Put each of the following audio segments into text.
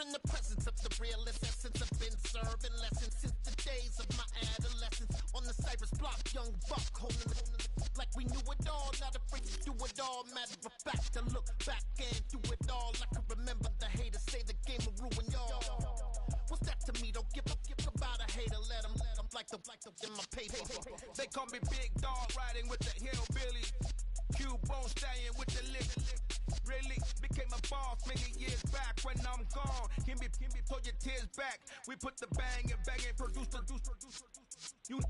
in the presence of the realest essence. I've been serving lessons since the days of my adolescence. On the Cypress block, young buck holding the like we knew it all. Not afraid to do it all. Matter of fact, to look back and do it all. I can remember the haters say the game will ruin y'all. What's that to me? Don't give about a hater. Let them like the in my paper. They call me Big Dog, riding with the hillbilly. Q-Bone staying with the lick. Really became a boss many years back. When I'm gone, can be pull your tears back. We put the bang and produce. You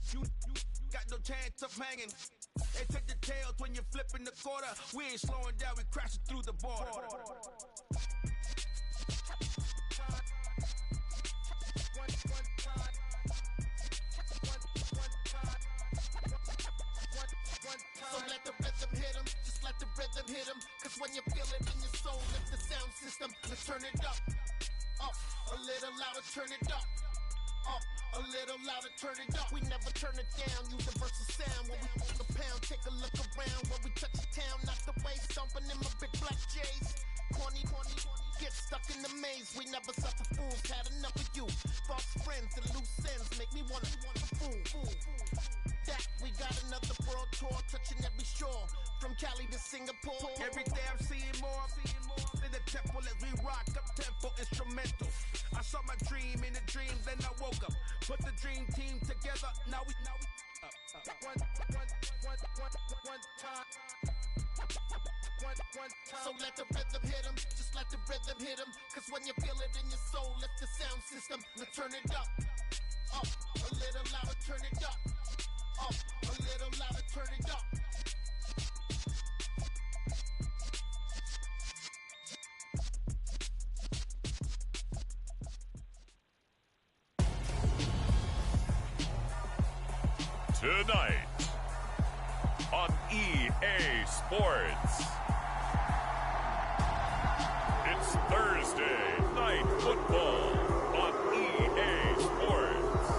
got no chance of hanging. They take the tails when you're flipping the quarter. We ain't slowing down, we crashing through the border. So let the rhythm hit 'em, just let the rhythm hit 'em. Cause when you feel it in your soul, lift the sound system, let's turn it up. Up, a little louder, turn it up. Up, a little louder, turn it up. We never turn it down, universal sound. When we hold the pound, take a look around. When we touch the town, not the way, stomping in my big black J's. Corny, get stuck in the maze. We never suffer fools, had enough of you. False friends and loose ends make me wanna fool. That we got another world tour, touching every shore, from Cali to Singapore. Every day I'm seeing more in the temple as we rock up tempo instrumental. I saw my dream in a dream, then I woke up. Put the dream team together. Now we one time. So let the rhythm hit 'em, just let the rhythm hit 'em. Cause when you feel it in your soul, lift the sound system, let's turn it up. Up, a little louder, turn it up. Up, a little louder, turn it up. Tonight on EA Sports, it's Thursday Night Football on EA Sports.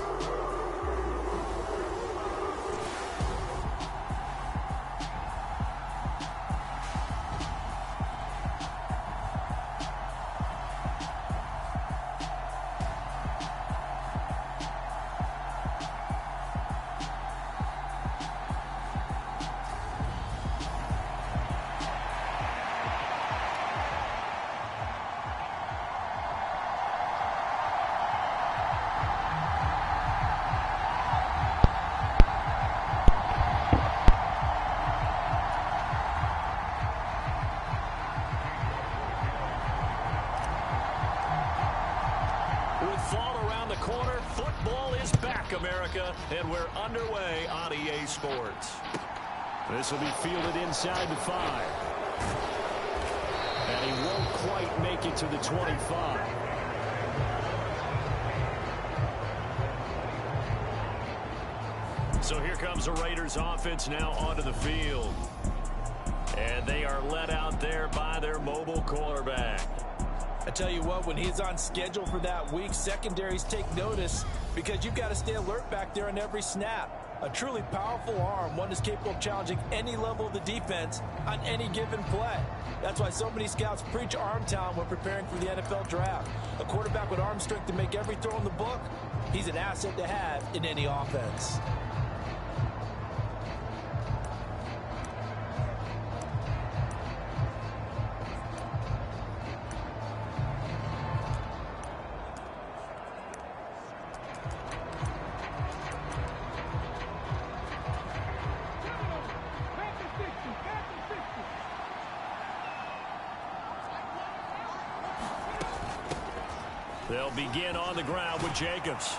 America, and we're underway on EA Sports. This will be fielded inside the 5. And he won't quite make it to the 25. So here comes the Raiders offense now onto the field. And they are led out there by their mobile quarterback. I tell you what, when he's on schedule for that week, secondaries take notice because you've got to stay alert back there on every snap. A truly powerful arm, one is capable of challenging any level of the defense on any given play. That's why so many scouts preach arm talent when preparing for the NFL draft. A quarterback with arm strength to make every throw in the book, he's an asset to have in any offense. They'll begin on the ground with Jacobs.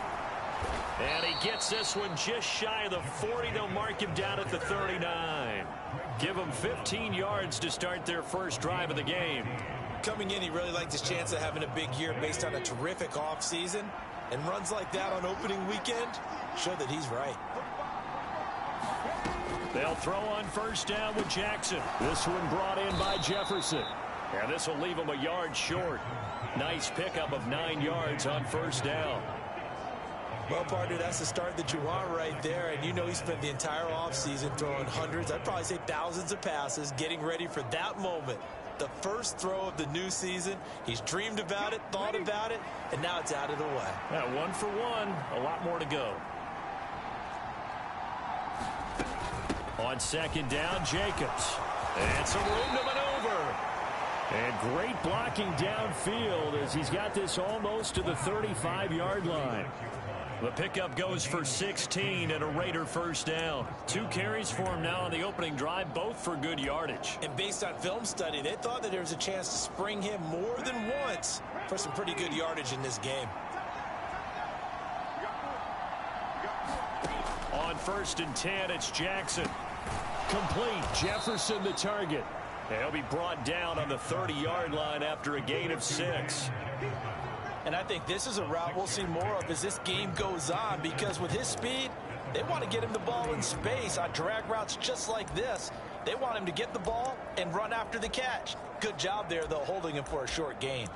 And he gets this one just shy of the 40. They'll mark him down at the 39. Give him 15 yards to start their first drive of the game. Coming in, he really liked his chance of having a big year based on a terrific offseason. And runs like that on opening weekend show that he's right. They'll throw on first down with Jackson. This one brought in by Jefferson. And this will leave him a yard short. Nice pickup of 9 yards on first down. Well, partner, that's the start that you want right there. And you know he spent the entire offseason throwing hundreds, I'd probably say thousands of passes, getting ready for that moment The first throw of the new season. He's dreamed about it, thought about it, and now it's out of the way. Yeah, 1 for 1. A lot more to go. On second down, Jacobs. And some room to maneuver. And great blocking downfield as he's got this almost to the 35-yard line. The pickup goes for 16 and a Raider first down. 2 carries for him now on the opening drive, both for good yardage. And based on film study, they thought that there was a chance to spring him more than once for some pretty good yardage in this game. On 1st and 10, it's Jackson. Complete. Jefferson the target. He'll be brought down on the 30-yard line after a gain of 6. And I think this is a route we'll see more of as this game goes on, because with his speed, they want to get him the ball in space on drag routes just like this. They want him to get the ball and run after the catch. Good job there, though, holding him for a short gain.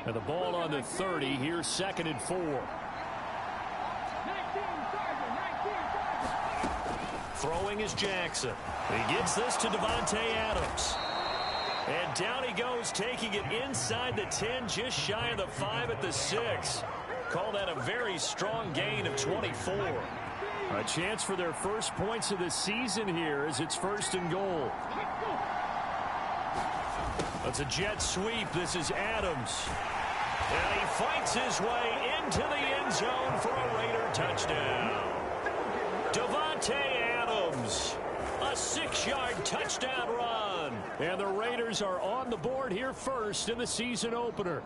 And the ball on the 30. Here's 2nd and 4. Throwing is Jackson. He gets this to Davante Adams. And down he goes, taking it inside the 10, just shy of the 5 at the 6. Call that a very strong gain of 24. A chance for their first points of the season here as it's 1st and goal. That's a jet sweep. This is Adams. And he fights his way into the end zone for a Raider touchdown. Davante Adams, a 6-yard touchdown run. And the Raiders are on the board here first in the season opener.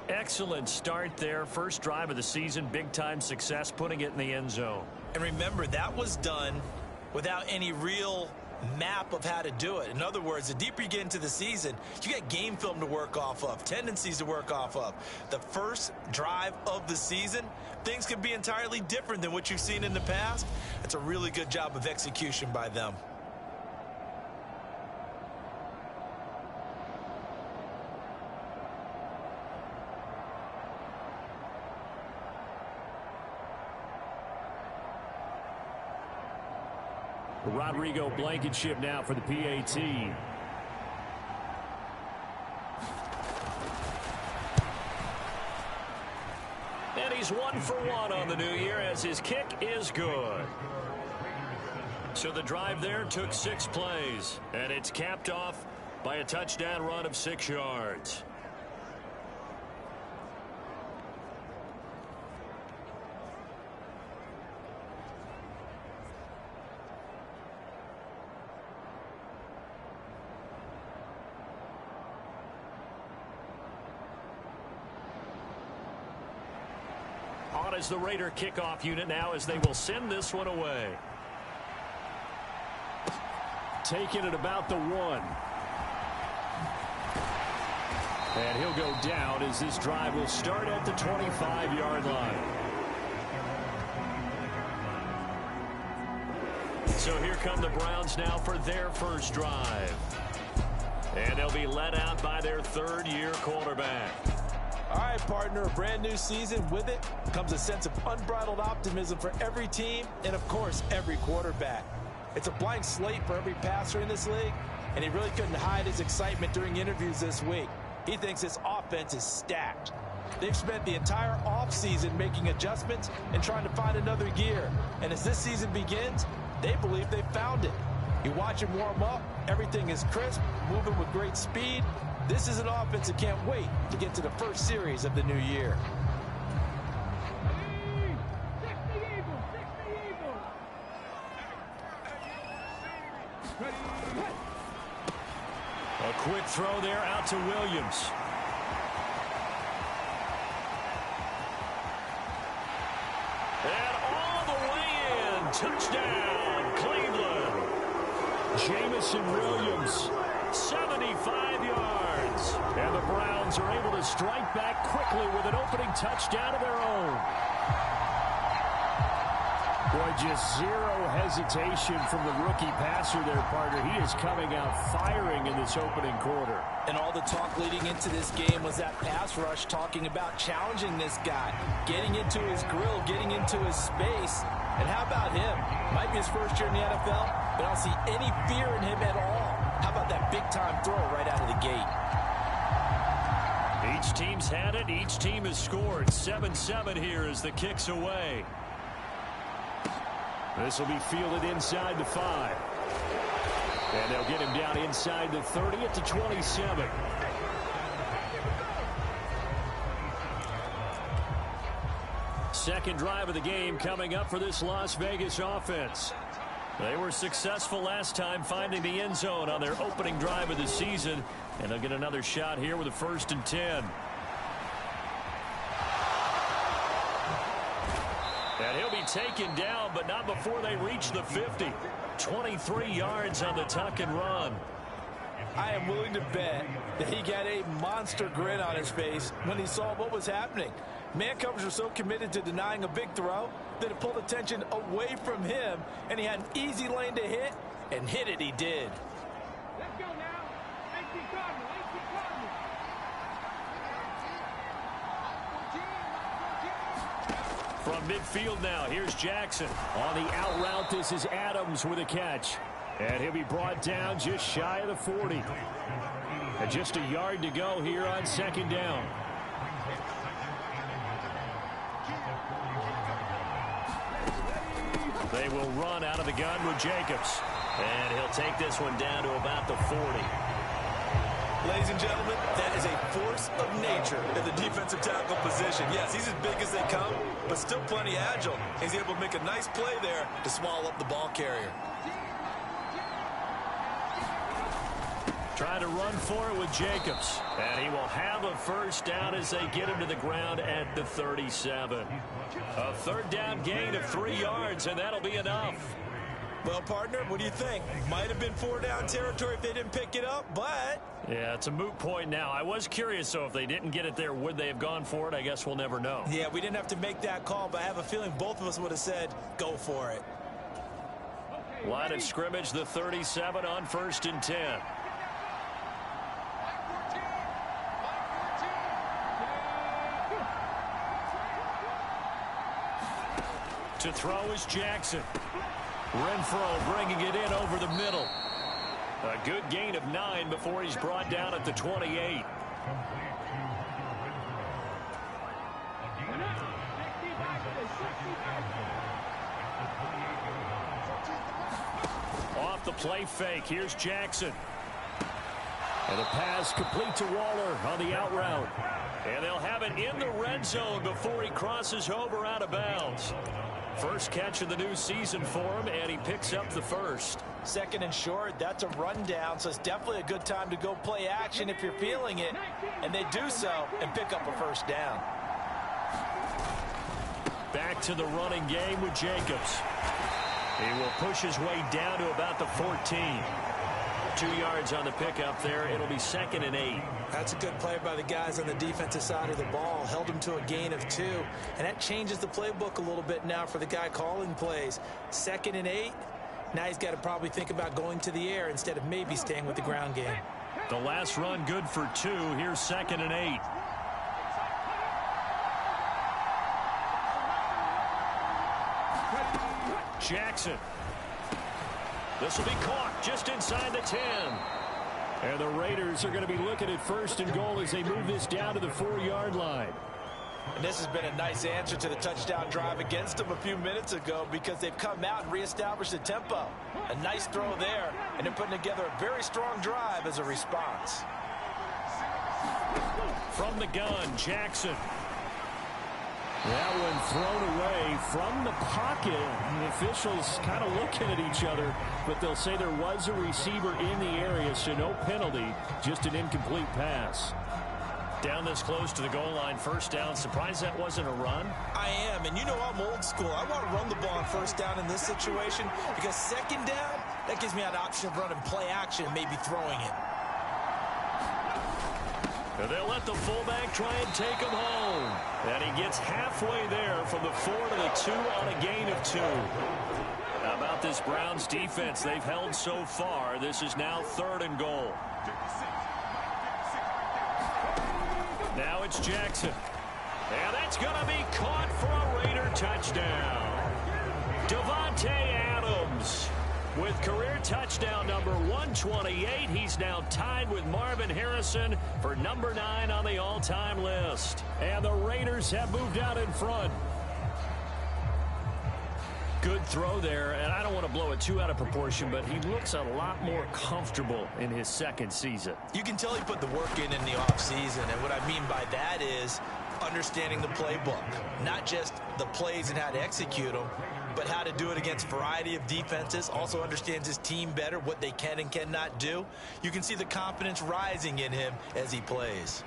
Excellent start there. First drive of the season, big-time success, putting it in the end zone. And remember, that was done without any real map of how to do it. In other words, the deeper you get into the season, you got game film to work off of, tendencies to work off of. The first drive of the season, things can be entirely different than what you've seen in the past. It's a really good job of execution by them. Rodrigo Blankenship now for the PAT. And he's 1 for 1 on the new year as his kick is good. So the drive there took 6 plays, and it's capped off by a touchdown run of 6 yards. On as the Raider kickoff unit now as they will send this one away. Taking it about the 1. And he'll go down as this drive will start at the 25-yard line. So here come the Browns now for their first drive. And they'll be led out by their 3rd-year quarterback. All right, partner, a brand new season. With it comes a sense of unbridled optimism for every team and, of course, every quarterback. It's a blank slate for every passer in this league, and he really couldn't hide his excitement during interviews this week. He thinks his offense is stacked. They've spent the entire offseason making adjustments and trying to find another gear. And as this season begins, they believe they've found it. You watch him warm up, everything is crisp, moving with great speed. This is an offense that can't wait to get to the first series of the new year. A quick throw there out to Williams. And all the way in. Touchdown, Cleveland. Jamison Williams, 75 yards. And the Browns are able to strike back quickly with an opening touchdown of their own. Boy, just zero hesitation from the rookie passer there, partner. He is coming out firing in this opening quarter. And all the talk leading into this game was that pass rush, talking about challenging this guy, getting into his grill, getting into his space. And how about him? Might be his first year in the NFL, but I don't see any fear in him at all. How about that big-time throw right out of the gate? Each team's had it. Each team has scored. 7-7 here as the kick's away. This will be fielded inside the 5. And they'll get him down inside the 30 at the 27. Second drive of the game coming up for this Las Vegas offense. They were successful last time finding the end zone on their opening drive of the season. And they'll get another shot here with a 1st and 10. And he'll be taken down, but not before they reach the 50. 23 yards on the tuck and run. I am willing to bet that he got a monster grin on his face when he saw what was happening. Man coverage was so committed to denying a big throw that it pulled attention away from him, and he had an easy lane to hit, and hit it he did. Let's go now. 18 Cardinal, 18 Cardinal. From midfield now, here's Jackson. On the out route, this is Adams with a catch. And he'll be brought down just shy of the 40. And just a yard to go here on 2nd down. They will run out of the gun with Jacobs. And he'll take this one down to about the 40. Ladies and gentlemen, that is a force of nature in the defensive tackle position. Yes, he's as big as they come, but still plenty agile. He's able to make a nice play there to swallow up the ball carrier. Trying to run for it with Jacobs. And he will have a 1st down as they get him to the ground at the 37. A 3rd down gain of 3 yards, and that'll be enough. Well, partner, what do you think? Might have been 4 down territory if they didn't pick it up, but... Yeah, it's a moot point now. I was curious, though, if they didn't get it there, would they have gone for it? I guess we'll never know. Yeah, we didn't have to make that call, but I have a feeling both of us would have said, go for it. Line of scrimmage, the 37 on 1st and 10. To throw is Jackson. Renfro bringing it in over the middle. A good gain of 9 before he's brought down at the 28. Off the play fake. Here's Jackson. And a pass complete to Waller on the out route. And they'll have it in the red zone before he crosses over out of bounds. First catch of the new season for him, and he picks up the 1st. 2nd and short, that's a rundown, so it's definitely a good time to go play action if you're feeling it. And they do so and pick up a 1st down. Back to the running game with Jacobs. He will push his way down to about the 14. 2 yards on the pickup there. It'll be 2nd and 8. That's a good play by the guys on the defensive side of the ball. Held him to a gain of 2. And that changes the playbook a little bit now for the guy calling plays. 2nd and 8. Now he's got to probably think about going to the air instead of maybe staying with the ground game. The last run good for 2. Here's 2nd and 8. Jackson. This will be caught just inside the 10. And the Raiders are going to be looking at 1st and goal as they move this down to the 4-yard line. And this has been a nice answer to the touchdown drive against them a few minutes ago because they've come out and reestablished the tempo. A nice throw there, and they're putting together a very strong drive as a response. From the gun, Jackson. That one thrown away from the pocket. The officials kind of looking at each other, but they'll say there was a receiver in the area, so no penalty, just an incomplete pass. Down this close to the goal line, 1st down. Surprised that wasn't a run? I am, and you know I'm old school. I want to run the ball on 1st down in this situation because 2nd down, that gives me an option of running play action and maybe throwing it. And they'll let the fullback try and take him home. And he gets halfway there from the 4 to the 2 on a gain of 2. How about this Browns defense? They've held so far. This is now 3rd and goal. Now it's Jackson. And that's going to be caught for a Raider touchdown. Davante Adams with career touchdown number 128. He's now tied with Marvin Harrison for number 9 on the all-time list. And the Raiders have moved out in front. Good throw there, and I don't want to blow it too out of proportion, but he looks a lot more comfortable in his 2nd season. You can tell he put the work in the offseason, and what I mean by that is understanding the playbook. Not just the plays and how to execute them, but how to do it against a variety of defenses. Also understands his team better, what they can and cannot do. You can see the confidence rising in him as he plays.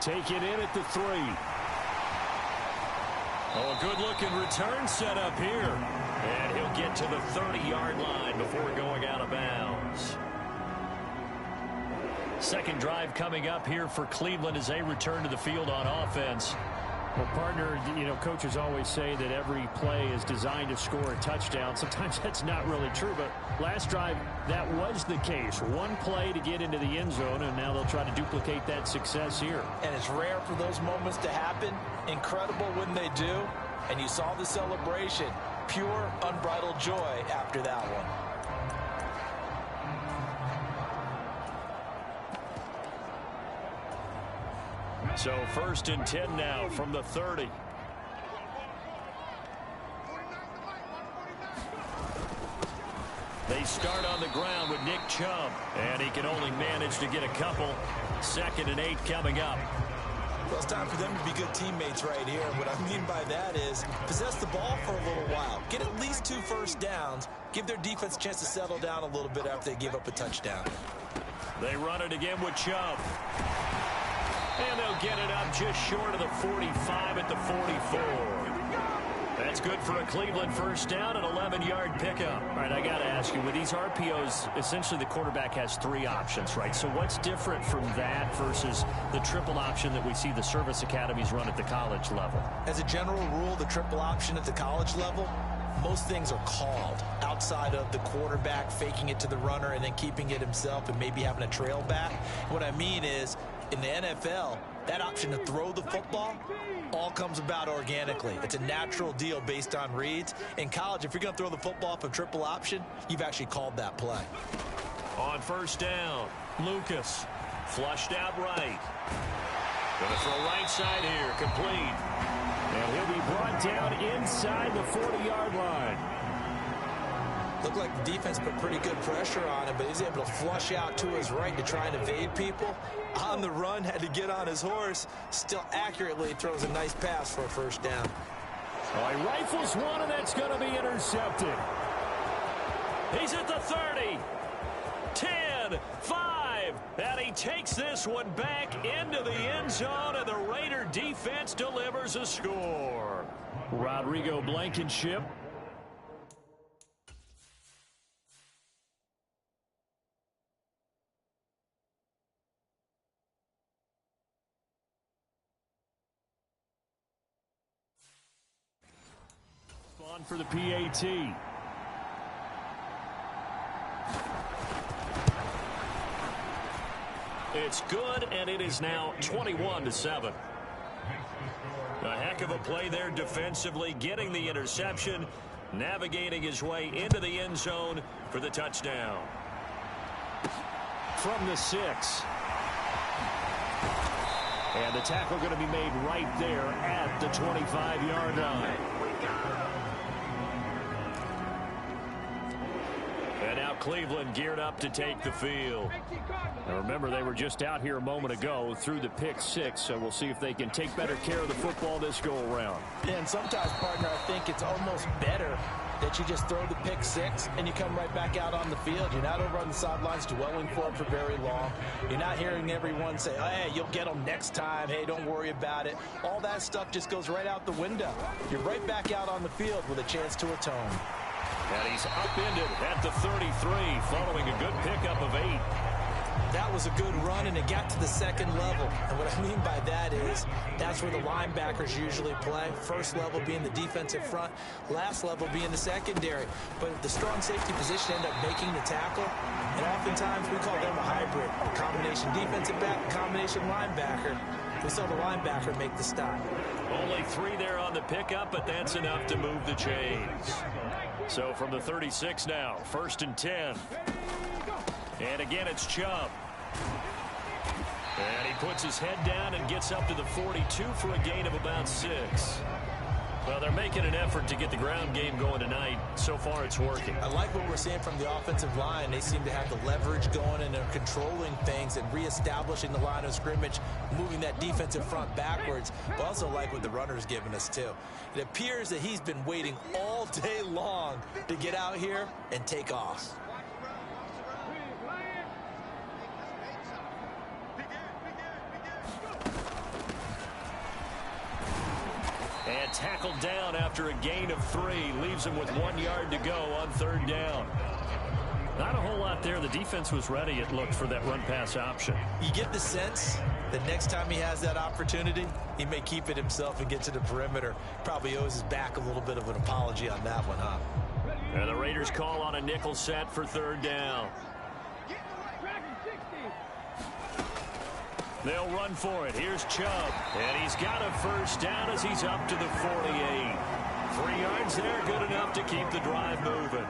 Take it in at the 3. Oh, a good-looking return set up here. And he'll get to the 30-yard line before going out of bounds. Second drive coming up here for Cleveland as they return to the field on offense. Well, partner, you know, coaches always say that every play is designed to score a touchdown. Sometimes that's not really true, but last drive, that was the case. One play to get into the end zone, and now they'll try to duplicate that success here. And it's rare for those moments to happen. Incredible when they do. And you saw the celebration. Pure, unbridled joy after that one. So 1st and 10 now from the 30. They start on the ground with Nick Chubb, and he can only manage to get a couple. 2nd and 8 coming up. Well, it's time for them to be good teammates right here. And what I mean by that is possess the ball for a little while. Get at least 2 first downs. Give their defense a chance to settle down a little bit after they give up a touchdown. They run it again with Chubb. And they'll get it up just short of the 45 at the 44. That's good for a Cleveland first down, an 11-yard pickup. All right, I got to ask you, with these RPOs, essentially the quarterback has 3 options, right? So what's different from that versus the triple option that we see the service academies run at the college level? As a general rule, the triple option at the college level, most things are called outside of the quarterback faking it to the runner and then keeping it himself and maybe having a trail back. What I mean is, in the NFL, that option to throw the football all comes about organically. It's a natural deal based on reads. In college, if you're going to throw the football off a triple option, you've actually called that play. On first down, Lucas flushed out right. Going to throw right side here, complete. And he'll be brought down inside the 40-yard line. Looked like the defense put pretty good pressure on him, but he's able to flush out to his right to try and evade people. On the run, had to get on his horse. Still accurately throws a nice pass for a first down. All right, rifles one, and that's going to be intercepted. He's at the 30. 10, 5, and he takes this one back into the end zone, and the Raider defense delivers a score. Rodrigo Blankenship. On for the PAT. It's good, and it is now 21-7. A heck of a play there defensively, getting the interception, navigating his way into the end zone for the touchdown. From the 6. And the tackle going to be made right there at the 25-yard line. And now Cleveland geared up to take the field. Now remember, they were just out here a moment ago through the pick 6, so we'll see if they can take better care of the football this go-around. And sometimes, partner, I think it's almost better that you just throw the pick 6 and you come right back out on the field. You're not over on the sidelines dwelling for it for very long. You're not hearing everyone say, hey, you'll get them next time. Hey, don't worry about it. All that stuff just goes right out the window. You're right back out on the field with a chance to atone. And he's upended at the 33 following a good pickup of 8. That was a good run, and it got to the second level. And what I mean by that is that's where the linebackers usually play. First level being the defensive front, last level being the secondary. But the strong safety position ended up making the tackle, and oftentimes we call them a hybrid. A combination defensive back, combination linebacker. We saw the linebacker make the stop. Only 3 there on the pickup, but that's enough to move the chains. So from the 36 now, 1st and 10. And again, it's Chubb. And he puts his head down and gets up to the 42 for a gain of about 6. Well, they're making an effort to get the ground game going tonight. So far, it's working. I like what we're seeing from the offensive line. They seem to have the leverage going, and they're controlling things and reestablishing the line of scrimmage, moving that defensive front backwards. But also like what the runner's giving us, too. It appears that he's been waiting all day long to get out here and take off. And tackled down after a gain of 3. Leaves him with 1 yard to go on 3rd down. Not a whole lot there. The defense was ready, it looked, for that run-pass option. You get the sense that next time he has that opportunity, he may keep it himself and get to the perimeter. Probably owes his back a little bit of an apology on that one, huh? And the Raiders call on a nickel set for 3rd down. They'll run for it. Here's Chubb. And he's got a 1st down as he's up to the 48. 3 yards there, good enough to keep the drive moving.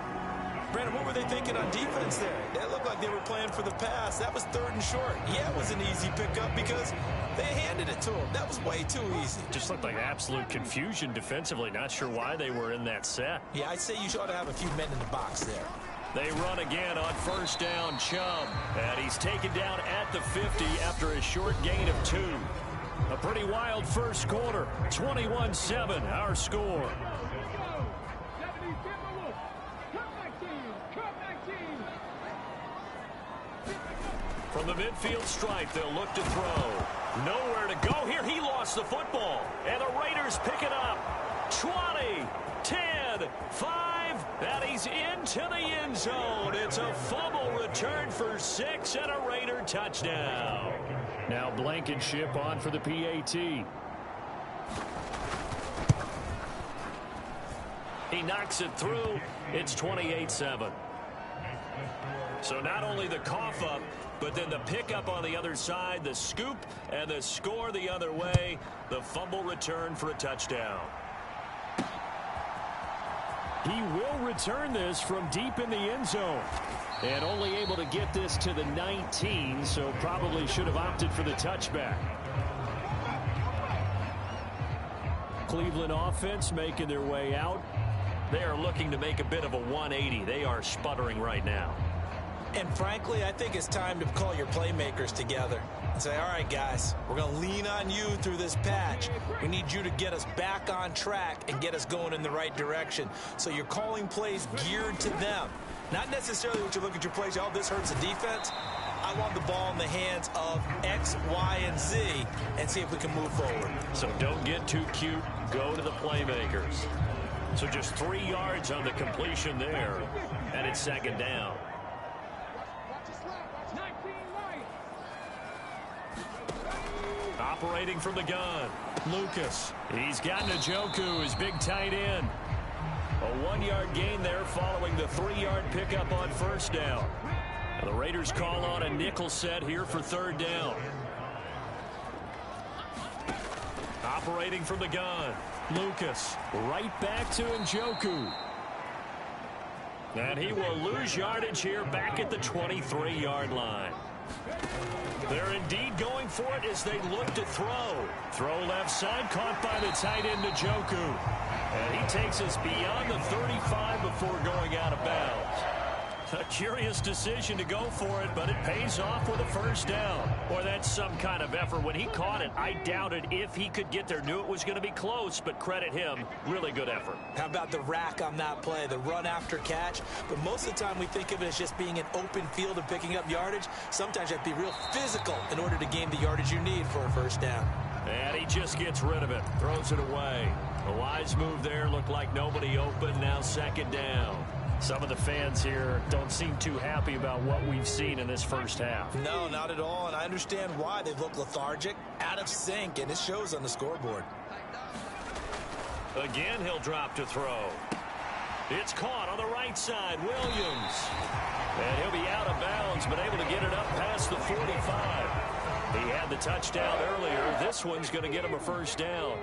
Brandon, what were they thinking on defense there? That looked like they were playing for the pass. That was 3rd and short. Yeah, it was an easy pickup because they handed it to him. That was way too easy. Just looked like absolute confusion defensively. Not sure why they were in that set. Yeah, I'd say you ought to have a few men in the box there. They run again on 1st down, Chubb. And he's taken down at the 50 after a short gain of 2. A pretty wild first quarter. 21-7, our score. From the midfield stripe, they'll look to throw. Nowhere to go here. He lost the football. And the Raiders pick it up. 20, 10, 5, and he's into the end zone. It's a fumble return for 6 and a Raider touchdown. Now Blankenship on for the PAT. He knocks it through. It's 28-7. So not only the cough up, but then the pickup on the other side, the scoop, and the score the other way. The fumble return for a touchdown. He will return this from deep in the end zone. And only able to get this to the 19, so probably should have opted for the touchback. Cleveland offense making their way out. They are looking to make a bit of a 180. They are sputtering right now. And frankly, I think it's time to call your playmakers together and say, all right, guys, we're going to lean on you through this patch. We need you to get us back on track and get us going in the right direction. So you're calling plays geared to them. Not necessarily what you look at your plays, oh, this hurts the defense. I want the ball in the hands of X, Y, and Z and see if we can move forward. So don't get too cute. Go to the playmakers. So just 3 yards on the completion there. And it's 2nd down. Operating from the gun, Lucas. He's got Njoku, his big tight end. A 1-yard gain there following the 3-yard pickup on 1st down. And the Raiders call on a nickel set here for 3rd down. Operating from the gun, Lucas. Right back to Njoku. And he will lose yardage here back at the 23-yard line. They're indeed going for it as they look to throw. Throw left side, caught by the tight end Njoku. And he takes us beyond the 35 before going out of bounds. A curious decision to go for it, but it pays off with a 1st down. Boy, that's some kind of effort. When he caught it, I doubted if he could get there. Knew it was going to be close, but credit him. Really good effort. How about the rack on that play, the run after catch? But most of the time we think of it as just being an open field and picking up yardage. Sometimes you have to be real physical in order to gain the yardage you need for a 1st down. And he just gets rid of it, throws it away. A wise move there, looked like nobody open, now 2nd down. Some of the fans here don't seem too happy about what we've seen in this first half. No, not at all, and I understand why. They've looked lethargic, out of sync, and it shows on the scoreboard. Again, he'll drop to throw. It's caught on the right side, Williams. And he'll be out of bounds, but able to get it up past the 45. He had the touchdown earlier. This one's going to get him a first down.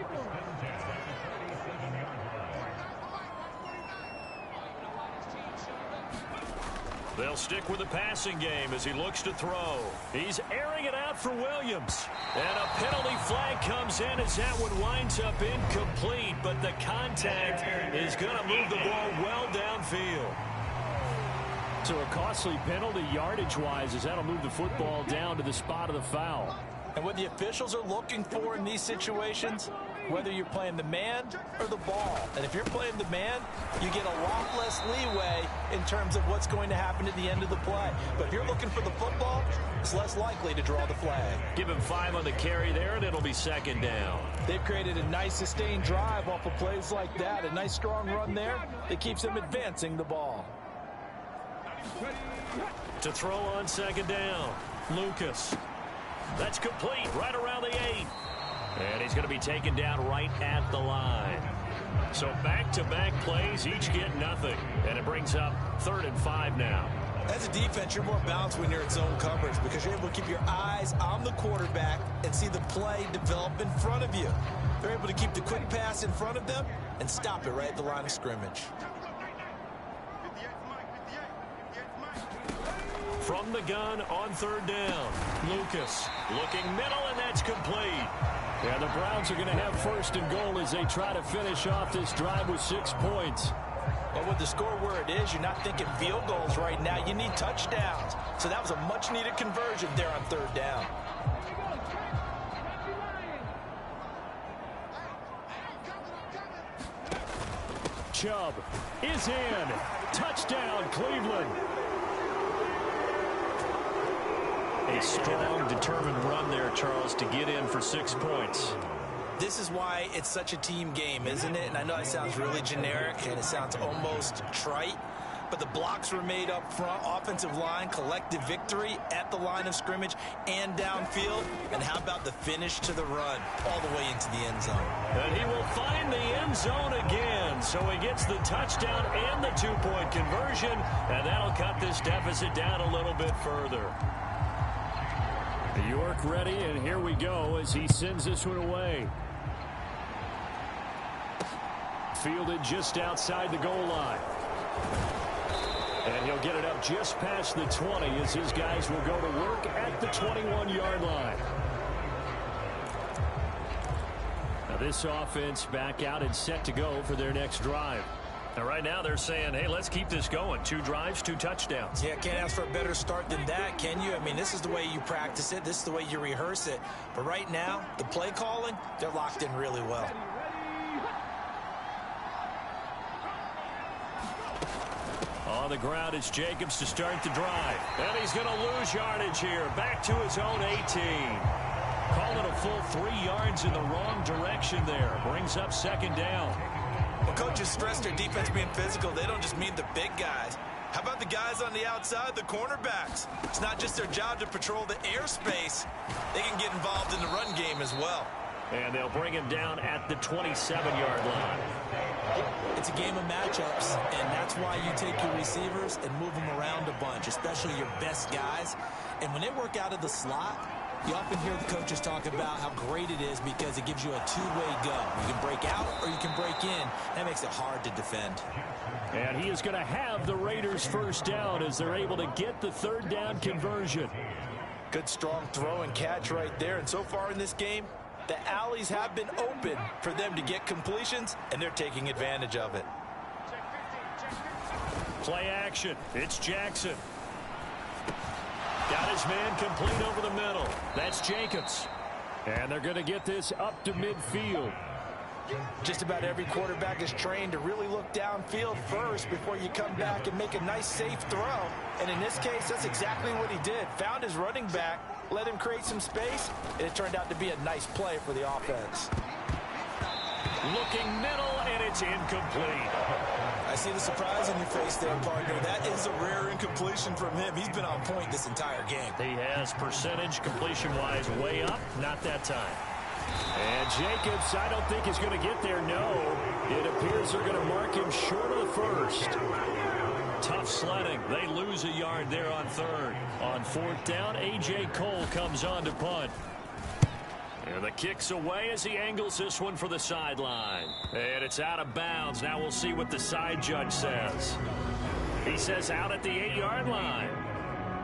They'll stick with the passing game as he looks to throw. He's airing it out for Williams. And a penalty flag comes in as that one winds up incomplete, but the contact is going to move the ball well downfield. So a costly penalty yardage-wise as that'll move the football down to the spot of the foul. And what the officials are looking for in these situations, whether you're playing the man or the ball. And if you're playing the man, you get a lot less leeway in terms of what's going to happen at the end of the play. But if you're looking for the football, it's less likely to draw the flag. Give him 5 on the carry there, and it'll be second down. They've created a nice sustained drive off of plays like that. A nice strong run there that keeps them advancing the ball. To throw on second down, Lucas. That's complete right around the 8. And he's going to be taken down right at the line. So back-to-back plays, each get nothing. And it brings up 3rd and 5 now. As a defense, you're more balanced when you're in zone coverage because you're able to keep your eyes on the quarterback and see the play develop in front of you. They're able to keep the quick pass in front of them and stop it right at the line of scrimmage. From the gun on 3rd down, Lucas looking middle, and that's complete. Yeah, the Browns are going to have 1st and goal as they try to finish off this drive with 6 points. But with the score where it is, you're not thinking field goals right now. You need touchdowns. So that was a much-needed conversion there on 3rd down. Chubb is in. Touchdown, Cleveland. A strong, determined run there, Charles, to get in for 6 points. This is why it's such a team game, isn't it? And I know it sounds really generic and it sounds almost trite, but the blocks were made up front, offensive line, collective victory at the line of scrimmage and downfield. And how about the finish to the run all the way into the end zone? And he will find the end zone again. So he gets the touchdown and the 2-point conversion, and that'll cut this deficit down a little bit further. York ready, and here we go as he sends this one away. Fielded just outside the goal line. And he'll get it up just past the 20 as his guys will go to work at the 21-yard line. Now this offense back out and set to go for their next drive. Now right now they're saying, hey, let's keep this going. 2 drives, 2 touchdowns. Yeah, can't ask for a better start than that, can you? I mean, this is the way you practice it. This is the way you rehearse it. But right now, the play calling, they're locked in really well. On the ground, it's Jacobs to start the drive. And he's going to lose yardage here. Back to his own 18. Call it a full 3 yards in the wrong direction there. Brings up 2nd down. When coaches stress their defense being physical, they don't just mean the big guys. How about the guys on the outside, the cornerbacks? It's not just their job to patrol the airspace. They can get involved in the run game as well. And they'll bring him down at the 27-yard line. It's a game of matchups, and that's why you take your receivers and move them around a bunch, especially your best guys. And when they work out of the slot, you often hear the coaches talk about how great it is because it gives you a 2-way go. You can break out or you can break in. That makes it hard to defend. And he is going to have the Raiders 1st down as they're able to get the 3rd down conversion. Good strong throw and catch right there. And so far in this game, the alleys have been open for them to get completions, and they're taking advantage of it. Play action. It's Jackson. Got his man complete over the middle. That's Jacobs. And they're going to get this up to midfield. Just about every quarterback is trained to really look downfield first before you come back and make a nice, safe throw. And in this case, that's exactly what he did. Found his running back, let him create some space, and it turned out to be a nice play for the offense. Looking middle, and it's incomplete. I see the surprise on your face there, partner. That is a rare incompletion from him. He's been on point this entire game. He has percentage completion-wise way up. Not that time. And Jacobs, I don't think is going to get there. No. It appears they're going to mark him short of the first. Tough sledding. They lose a yard there on third. On fourth down, A.J. Cole comes on to punt. And the kick's away as he angles this one for the sideline. And it's out of bounds. Now we'll see what the side judge says. He says out at the 8-yard line.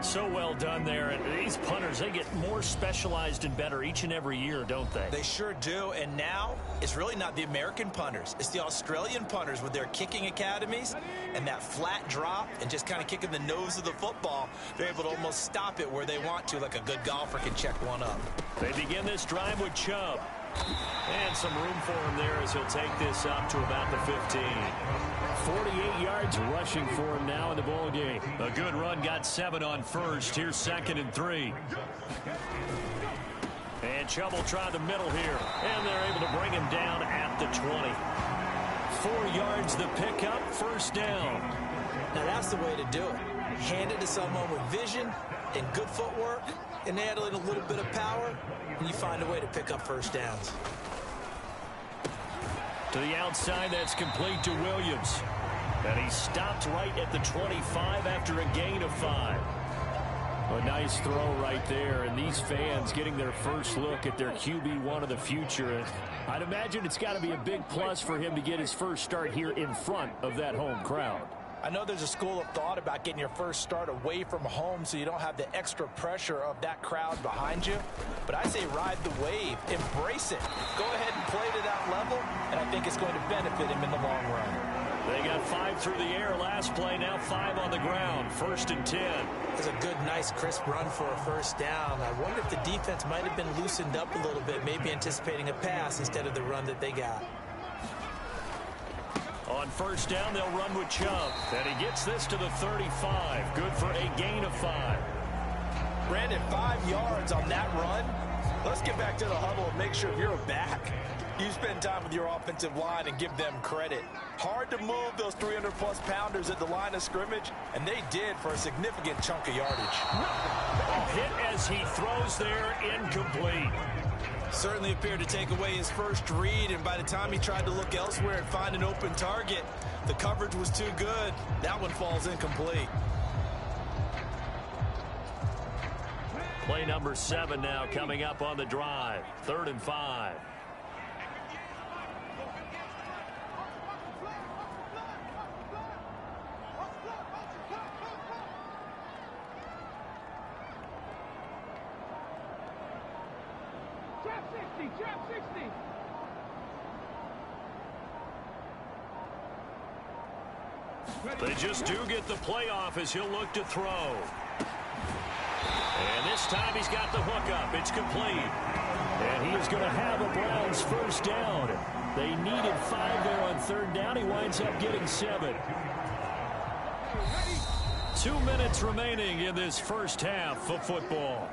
So well done there. And these punters, they get more specialized and better each and every year, don't they? They sure do. And now it's really not the American punters. It's the Australian punters with their kicking academies and that flat drop and just kind of kicking the nose of the football. They're able to almost stop it where they want to, like a good golfer can check one up. They begin this drive with Chubb. And some room for him there as he'll take this up to about the 15. 48 yards rushing for him now in the ball game. A good run, got 7 on first. Here's 2nd and 3. And Chubb will try the middle here. And they're able to bring him down at the 20. 4 yards the pickup, first down. Now that's the way to do it. Hand it to someone with vision and good footwork, and add in a little bit of power, and you find a way to pick up first downs. To the outside, that's complete to Williams. And he stopped right at the 25 after a gain of 5. A nice throw right there, and these fans getting their first look at their QB1 of the future. And I'd imagine it's got to be a big plus for him to get his first start here in front of that home crowd. I know there's a school of thought about getting your first start away from home so you don't have the extra pressure of that crowd behind you. But I say ride the wave. Embrace it. Go ahead and play to that level, and I think it's going to benefit him in the long run. They got 5 through the air last play, now 5 on the ground. 1st and 10. It's a good, nice, crisp run for a first down. I wonder if the defense might have been loosened up a little bit, maybe anticipating a pass instead of the run that they got. On first down, they'll run with Chubb. And he gets this to the 35. Good for a gain of 5. Brandon, 5 yards on that run. Let's get back to the huddle and make sure you're back. You spend time with your offensive line and give them credit. Hard to move those 300-plus pounders at the line of scrimmage, and they did for a significant chunk of yardage. A hit as he throws there, incomplete. Certainly appeared to take away his first read, and by the time he tried to look elsewhere and find an open target, the coverage was too good. That one falls incomplete. Play number 7 now coming up on the drive. 3rd and 5. Trap 60. They just do get the playoff as he'll look to throw. And this time he's got the hook up. It's complete. And he is going to have a Browns first down. They needed 5 there on 3rd down. He winds up getting 7. 2 minutes remaining in this first half of football.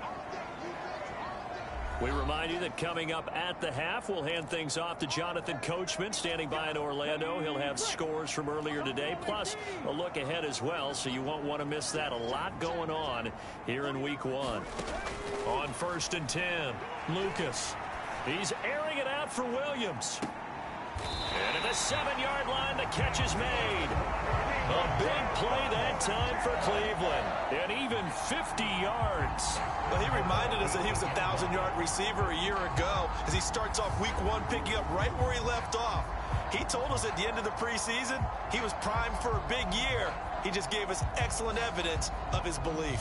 We remind you that coming up at the half, we'll hand things off to Jonathan Coachman, standing by in Orlando. He'll have scores from earlier today, plus a look ahead as well, so you won't want to miss that. A lot going on here in Week 1. On 1st and 10, Lucas. He's airing it out for Williams. And at the 7-yard line, the catch is made. A big play that time for Cleveland. And even 50 yards. Well, he reminded us that he was a 1,000-yard receiver a year ago as he starts off Week 1 picking up right where he left off. He told us at the end of the preseason he was primed for a big year. He just gave us excellent evidence of his belief.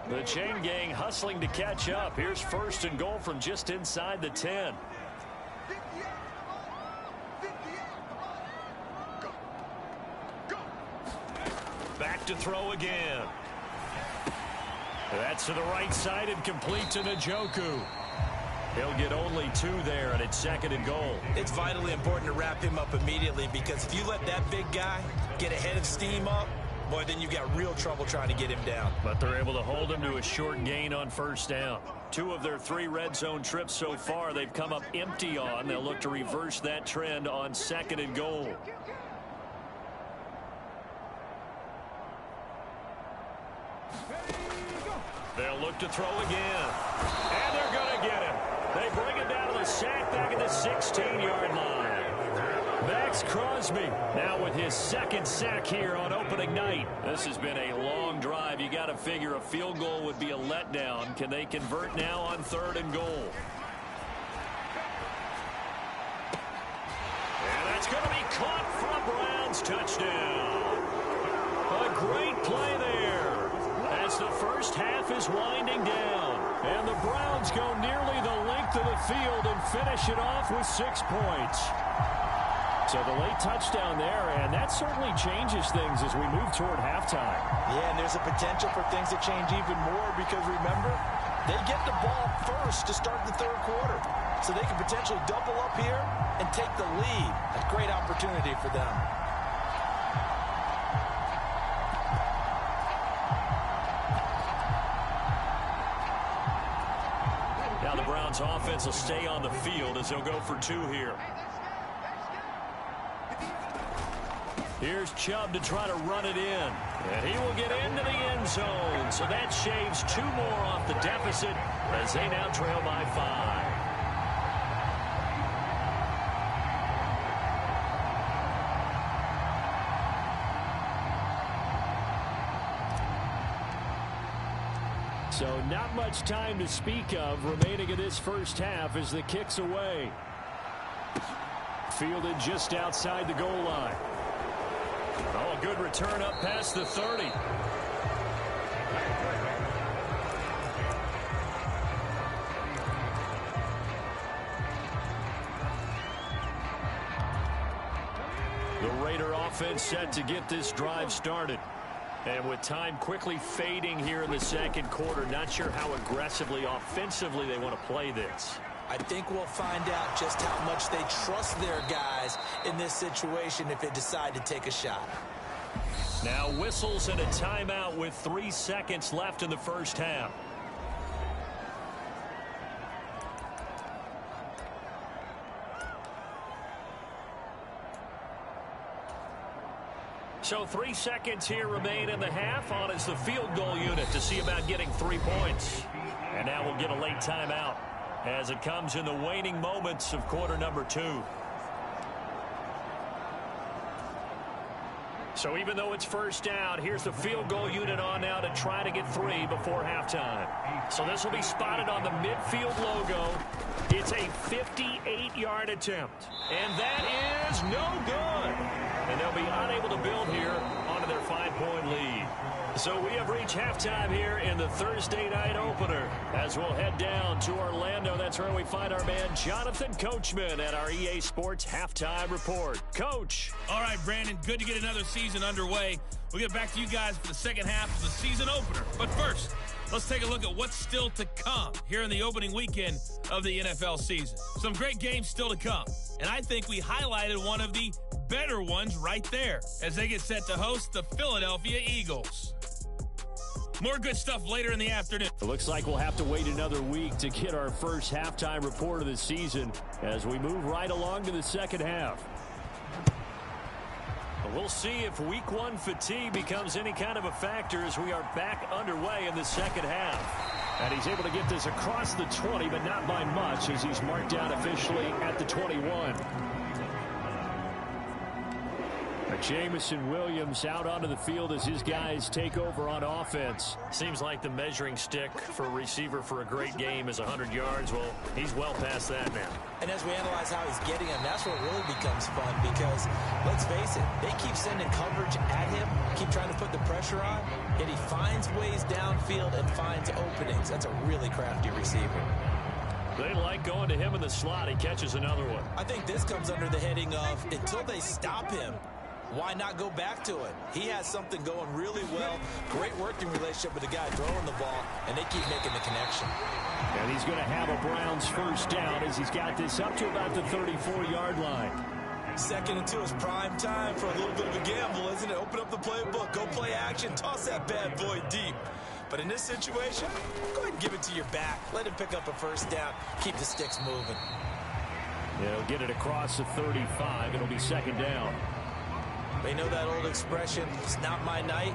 The chain gang hustling to catch up. Here's 1st and goal from just inside the 10. Back to throw again. That's to the right side and complete to Njoku. He'll get only 2 there, and it's 2nd and goal. It's vitally important to wrap him up immediately, because if you let that big guy get a head of steam up, boy, then you've got real trouble trying to get him down. But they're able to hold him to a short gain on 1st down. 2 of their 3 red zone trips so far they've come up empty on. They'll look to reverse that trend on 2nd and goal. They'll look to throw again. And they're going to get him. They bring him down to the sack back at the 16-yard line. Max Crosby now with his 2nd sack here on opening night. This has been a long drive. You got to figure a field goal would be a letdown. Can they convert now on 3rd and goal? And that's going to be caught for a Browns touchdown. A great play there as the first half is winding down. And the Browns go nearly the length of the field and finish it off with 6 points. So the late touchdown there, and that certainly changes things as we move toward halftime. Yeah, and there's a potential for things to change even more, because remember, they get the ball first to start the 3rd quarter. So they can potentially double up here and take the lead. A great opportunity for them. Now the Browns offense will stay on the field as they'll go for 2 here. Here's Chubb to try to run it in. And he will get into the end zone. So that shaves 2 more off the deficit as they now trail by 5. So not much time to speak of remaining in this first half as the kick's away. Fielded just outside the goal line. Oh, a good return up past the 30. The Raider offense set to get this drive started. And with time quickly fading here in the 2nd quarter, not sure how aggressively, offensively they want to play this. I think we'll find out just how much they trust their guys in this situation if they decide to take a shot. Now whistles and a timeout with 3 seconds left in the first half. So 3 seconds here remain in the half. On is the field goal unit to see about getting 3 points. And now we'll get a late timeout as it comes in the waning moments of quarter number 2. So even though it's first down, here's the field goal unit on now to try to get 3 before halftime. So this will be spotted on the midfield logo. It's a 58-yard attempt. And that is no good. And they'll be unable to build here onto their 5-point lead. So we have reached halftime here in the Thursday night opener. As we'll head down to Orlando, that's where we find our man Jonathan Coachman at our EA Sports Halftime Report. Coach. All right, Brandon, good to get another season underway. We'll get back to you guys for the second half of the season opener. But first, let's take a look at what's still to come here in the opening weekend of the NFL season. Some great games still to come. And I think we highlighted one of the better ones right there as they get set to host the Philadelphia Eagles. More good stuff later in the afternoon. It looks like we'll have to wait another week to get our first halftime report of the season as we move right along to the second half. We'll see if week 1 fatigue becomes any kind of a factor as we are back underway in the second half. And he's able to get this across the 20, but not by much as he's marked down officially at the 21. Jamison Williams out onto the field as his guys take over on offense. Seems like the measuring stick for a receiver for a great game is 100 yards. Well, he's well past that now. And as we analyze how he's getting him, that's what really becomes fun because, let's face it, they keep sending coverage at him, keep trying to put the pressure on, yet he finds ways downfield and finds openings. That's a really crafty receiver. They like going to him in the slot. He catches another one. I think this comes under the heading of until they stop him, why not go back to it? He has something going really well. Great working relationship with the guy throwing the ball, and they keep making the connection. And he's going to have a Browns first down as he's got this up to about the 34-yard line. 2nd and 2 is prime time for a little bit of a gamble, isn't it? Open up the playbook, go play action, toss that bad boy deep. But in this situation, go ahead and give it to your back. Let him pick up a first down. Keep the sticks moving. He'll get it across the 35. It'll be 2nd down. They know that old expression, it's not my night.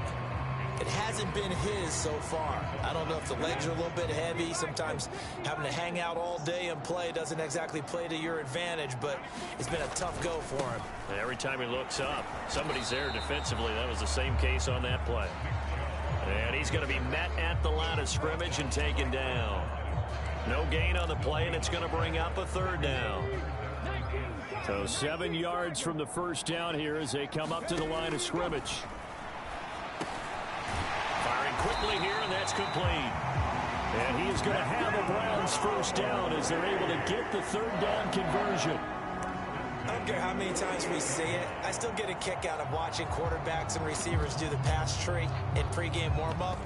It hasn't been his so far. I don't know if the legs are a little bit heavy. Sometimes having to hang out all day and play doesn't exactly play to your advantage, but it's been a tough go for him. And every time he looks up, somebody's there defensively. That was the same case on that play. And he's going to be met at the line of scrimmage and taken down. No gain on the play, and it's going to bring up a 3rd down. So 7 yards from the first down here as they come up to the line of scrimmage. Firing quickly here, and that's complete. And he is going to have a Browns first down as they're able to get the 3rd down conversion. I don't care how many times we see it. I still get a kick out of watching quarterbacks and receivers do the pass tree in pregame warm-up.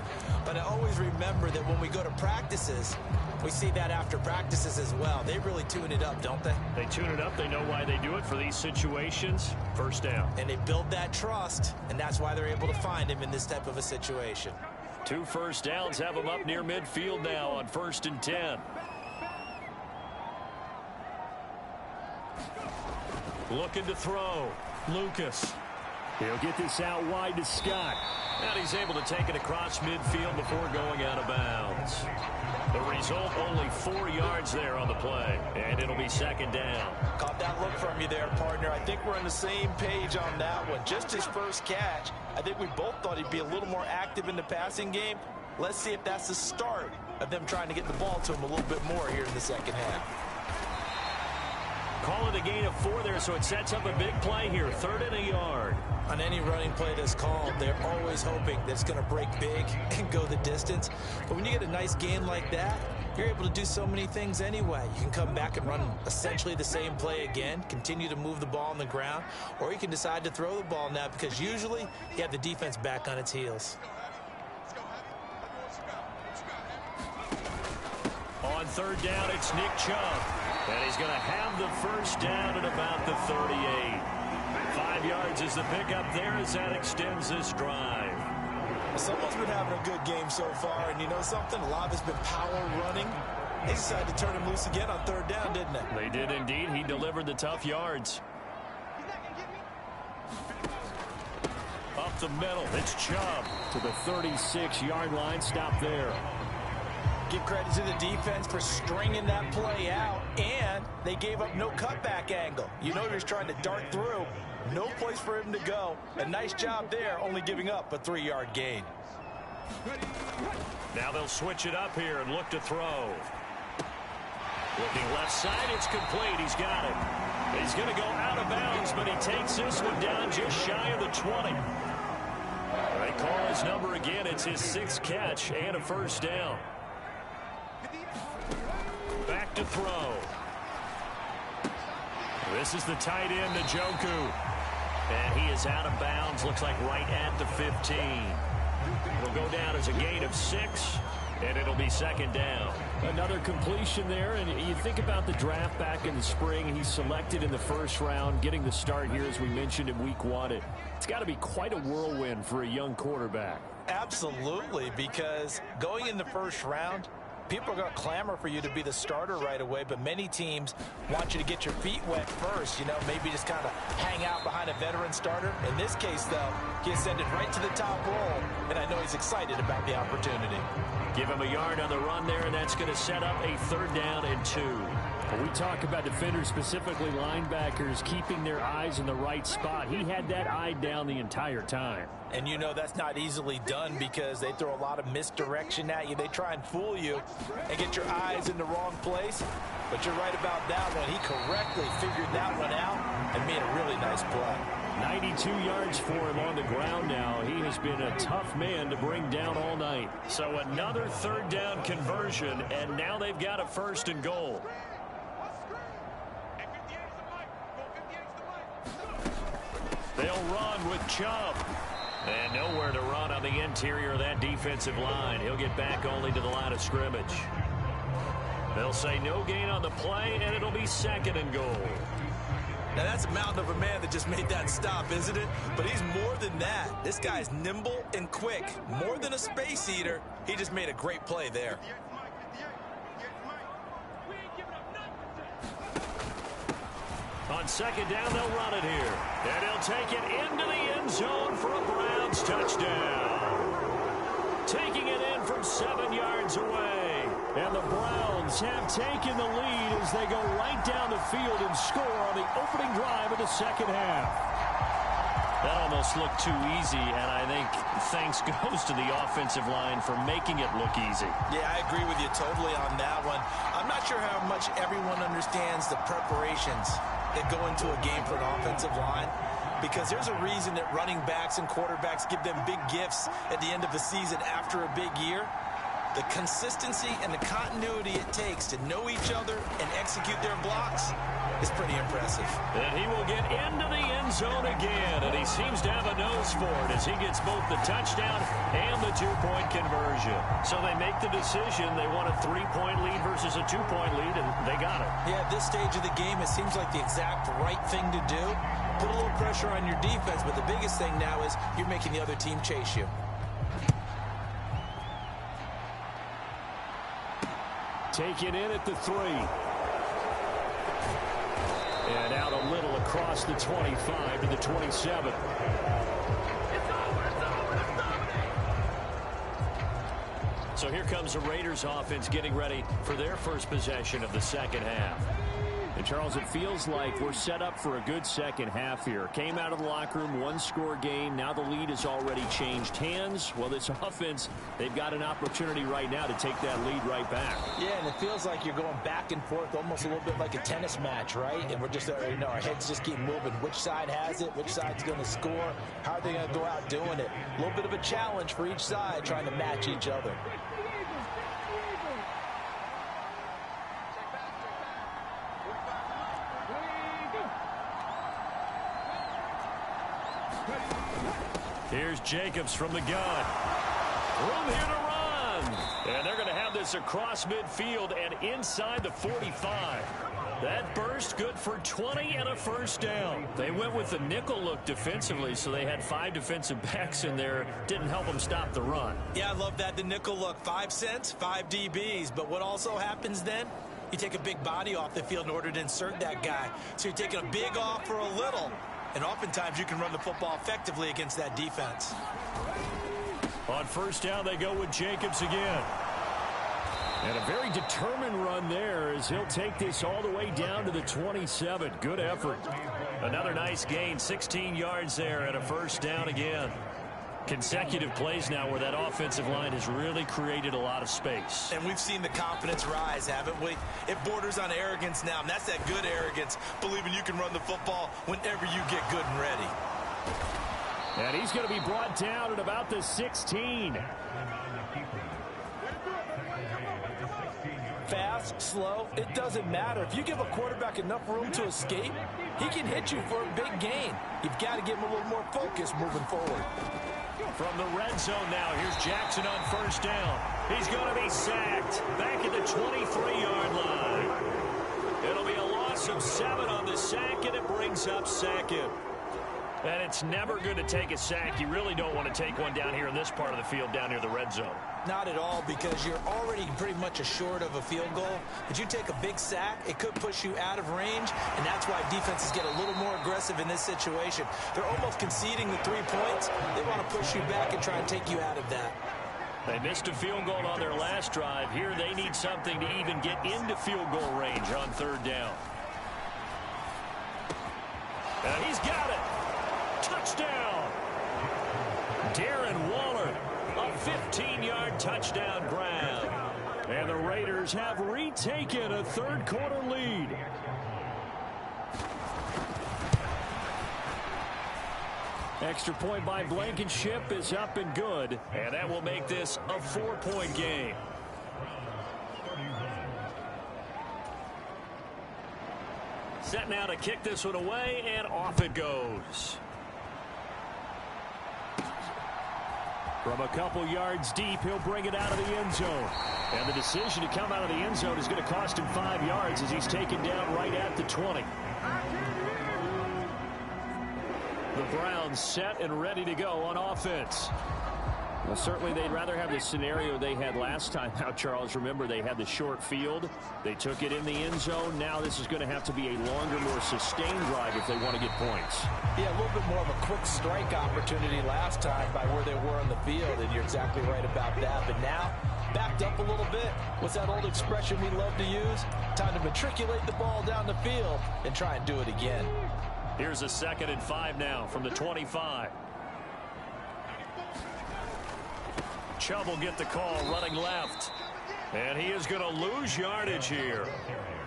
But I always remember that when we go to practices, we see that after practices as well. They really tune it up, don't they? They tune it up. They know why they do it for these situations. First down. And they build that trust, and that's why they're able to find him in this type of a situation. 2 first downs have him up near midfield now on 1st and 10. Looking to throw. Lucas. He'll get this out wide to Scott. And he's able to take it across midfield before going out of bounds. The result, only 4 yards there on the play. And it'll be 2nd down. Caught that look from you there, partner. I think we're on the same page on that one. Just his first catch. I think we both thought he'd be a little more active in the passing game. Let's see if that's the start of them trying to get the ball to him a little bit more here in the 2nd half. Call it a gain of 4 there, so it sets up a big play here. 3rd and a yard. On any running play that's called, they're always hoping that it's going to break big and go the distance. But when you get a nice gain like that, you're able to do so many things anyway. You can come back and run essentially the same play again, continue to move the ball on the ground, or you can decide to throw the ball now because usually you have the defense back on its heels. On 3rd down, it's Nick Chubb. And he's going to have the first down at about the 38. 5 yards is the pickup there as that extends this drive. Someone's been having a good game so far, and you know something? A lot of it's been power running. They decided to turn him loose again on 3rd down, didn't they? They did indeed. He delivered the tough yards. Up the middle, it's Chubb. To the 36-yard line, stop there. Give credit to the defense for stringing that play out, and they gave up no cutback angle. You know he was trying to dart through. No place for him to go. A nice job there, only giving up a 3-yard gain. Now they'll switch it up here and look to throw. Looking left side, it's complete. He's got it. He's going to go out of bounds, but he takes this one down just shy of the 20. They call his number again. It's his 6th catch and a first down. Back to throw. This is the tight end, Njoku. And he is out of bounds, looks like right at the 15. It'll go down as a gain of 6, and it'll be 2nd down. Another completion there, and you think about the draft back in the spring. He's selected in the 1st round, getting the start here, as we mentioned in week 1. It's got to be quite a whirlwind for a young quarterback. Absolutely, because going in the 1st round, people are going to clamor for you to be the starter right away, but many teams want you to get your feet wet first, you know, maybe just kind of hang out behind a veteran starter. In this case, though, he ascended right to the top role, and I know he's excited about the opportunity. Give him a yard on the run there, and that's going to set up a 3rd down and 2. When we talk about defenders, specifically linebackers, keeping their eyes in the right spot, he had that eye down the entire time. And you know that's not easily done because they throw a lot of misdirection at you. They try and fool you and get your eyes in the wrong place. But you're right about that one. He correctly figured that one out and made a really nice play. 92 yards for him on the ground now. He has been a tough man to bring down all night. So another 3rd down conversion, and now they've got a 1st and goal. They'll run with Chubb. And nowhere to run on the interior of that defensive line. He'll get back only to the line of scrimmage. They'll say no gain on the play, and it'll be 2nd and goal. Now, that's a mountain of a man that just made that stop, isn't it? But he's more than that. This guy's nimble and quick. More than a space eater. He just made a great play there. On 2nd down, they'll run it here. And he'll take it into the end zone for a Browns touchdown. Taking it in from 7 yards away. And the Browns have taken the lead as they go right down the field and score on the opening drive of the second half. That almost looked too easy, and I think thanks goes to the offensive line for making it look easy. Yeah, I agree with you totally on that one. I'm not sure how much everyone understands the preparations that go into a game for an offensive line, because there's a reason that running backs and quarterbacks give them big gifts at the end of the season after a big year. The consistency and the continuity it takes to know each other and execute their blocks is pretty impressive. And he will get into the end zone again, and he seems to have a nose for it as he gets both the touchdown and the 2-point conversion. So they make the decision. They want a 3-point lead versus a 2-point lead, and they got it. Yeah, at this stage of the game, it seems like the exact right thing to do. Put a little pressure on your defense, but the biggest thing now is you're making the other team chase you. Taken in at the 3. And out a little across the 25 to the 27. So here comes the Raiders offense getting ready for their first possession of the second half. And Charles, it feels like we're set up for a good second half here. Came out of the locker room, 1-score game. Now the lead has already changed hands. Well, this offense, they've got an opportunity right now to take that lead right back. Yeah, and it feels like you're going back and forth almost a little bit like a tennis match, right? And we're just, our heads just keep moving. Which side has it? Which side's going to score? How are they going to go out doing it? A little bit of a challenge for each side trying to match each other. Here's Jacobs from the gun. Room here to run. And they're going to have this across midfield and inside the 45. That burst good for 20 and a first down. They went with the nickel look defensively, so they had 5 defensive backs in there. Didn't help them stop the run. Yeah, I love that, the nickel look. 5 cents, 5 DBs. But what also happens then? You take a big body off the field in order to insert that guy. So you're taking a big off for a little. And oftentimes you can run the football effectively against that defense. On first down, they go with Jacobs again. And a very determined run there as he'll take this all the way down to the 27. Good effort. Another nice gain, 16 yards there and a first down again. Consecutive plays now where that offensive line has really created a lot of space. And we've seen the confidence rise, haven't we? It borders on arrogance now, and that's that good arrogance, believing you can run the football whenever you get good and ready. And he's going to be brought down at about the 16. Fast, slow, it doesn't matter. If you give a quarterback enough room to escape, he can hit you for a big gain. You've got to give him a little more focus moving forward. From the red zone now, here's Jackson on first down. He's going to be sacked back at the 23-yard line. It'll be a loss of 7 on the sack, and it brings up 2nd. And it's never good to take a sack. You really don't want to take one down here in this part of the field down near the red zone. Not at all, because you're already pretty much assured of a field goal. But you take a big sack, it could push you out of range, and that's why defenses get a little more aggressive in this situation. They're almost conceding the 3 points. They want to push you back and try and take you out of that. They missed a field goal on their last drive. Here they need something to even get into field goal range on third down. And he's got it. Touchdown. Darren Waller. A 15-yard touchdown grab. And the Raiders have retaken a third-quarter lead. Extra point by Blankenship is up and good. And that will make this a 4-point game. Set now to kick this one away, and off it goes. From a couple yards deep, he'll bring it out of the end zone. And the decision to come out of the end zone is going to cost him 5 yards as he's taken down right at the 20. The Browns set and ready to go on offense. Well, certainly they'd rather have the scenario they had last time out, Charles. Remember, they had the short field. They took it in the end zone. Now this is going to have to be a longer, more sustained drive if they want to get points. Yeah, a little bit more of a quick strike opportunity last time by where they were on the field, and you're exactly right about that. But now, backed up a little bit. What's that old expression we love to use? Time to matriculate the ball down the field and try and do it again. Here's a 2nd and 5 now from the 25. Chubb will get the call running left. And he is going to lose yardage here.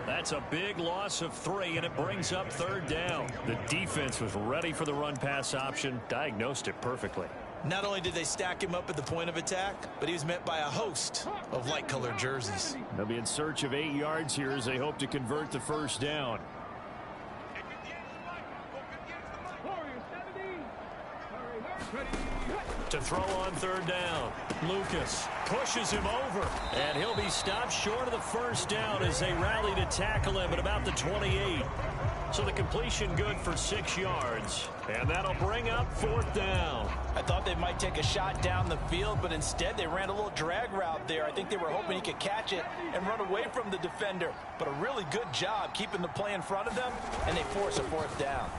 That's a big loss of 3, and it brings up 3rd down. The defense was ready for the run-pass option, diagnosed it perfectly. Not only did they stack him up at the point of attack, but he was met by a host of light-colored jerseys. They'll be in search of 8 yards here as they hope to convert the 1st down. To throw on 3rd down. Lucas pushes him over, and he'll be stopped short of the 1st down as they rally to tackle him at about the 28. So the completion good for 6 yards, and that'll bring up 4th down. I thought they might take a shot down the field, but instead they ran a little drag route there. I think they were hoping he could catch it and run away from the defender, but a really good job keeping the play in front of them, and they force a 4th down.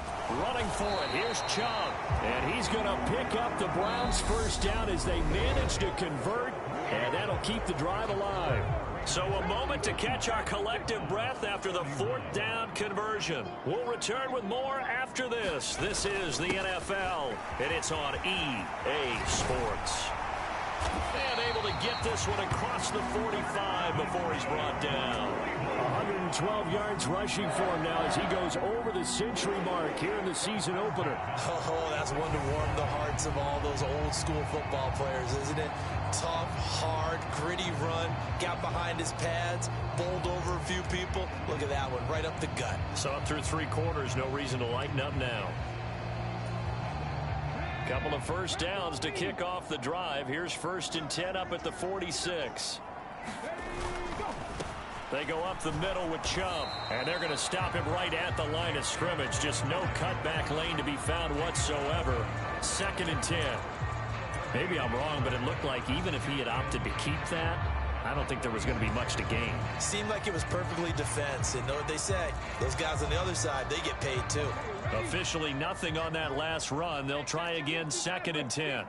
Running for it, here's Chubb, and he's going to pick up the Browns' 1st down as they manage to convert, and that'll keep the drive alive. So a moment to catch our collective breath after the 4th down conversion. We'll return with more after this. This is the NFL, and it's on EA Sports. And able to get this one across the 45 before he's brought down. 112 yards rushing for him now as he goes over the century mark here in the season opener. Oh, that's one to warm the hearts of all those old school football players, isn't it? Tough, hard, gritty run, got behind his pads, bowled over a few people. Look at that one, right up the gut. So up through 3 quarters, no reason to lighten up now. Couple of 1st downs to kick off the drive. Here's 1st and 10 up at the 46. They go up the middle with Chubb, and they're going to stop him right at the line of scrimmage. Just no cutback lane to be found whatsoever. 2nd and 10. Maybe I'm wrong, but it looked like even if he had opted to keep that, I don't think there was going to be much to gain. Seemed like it was perfectly defense, and know what they say. Those guys on the other side, they get paid too. Officially nothing on that last run. They'll try again, 2nd and 10.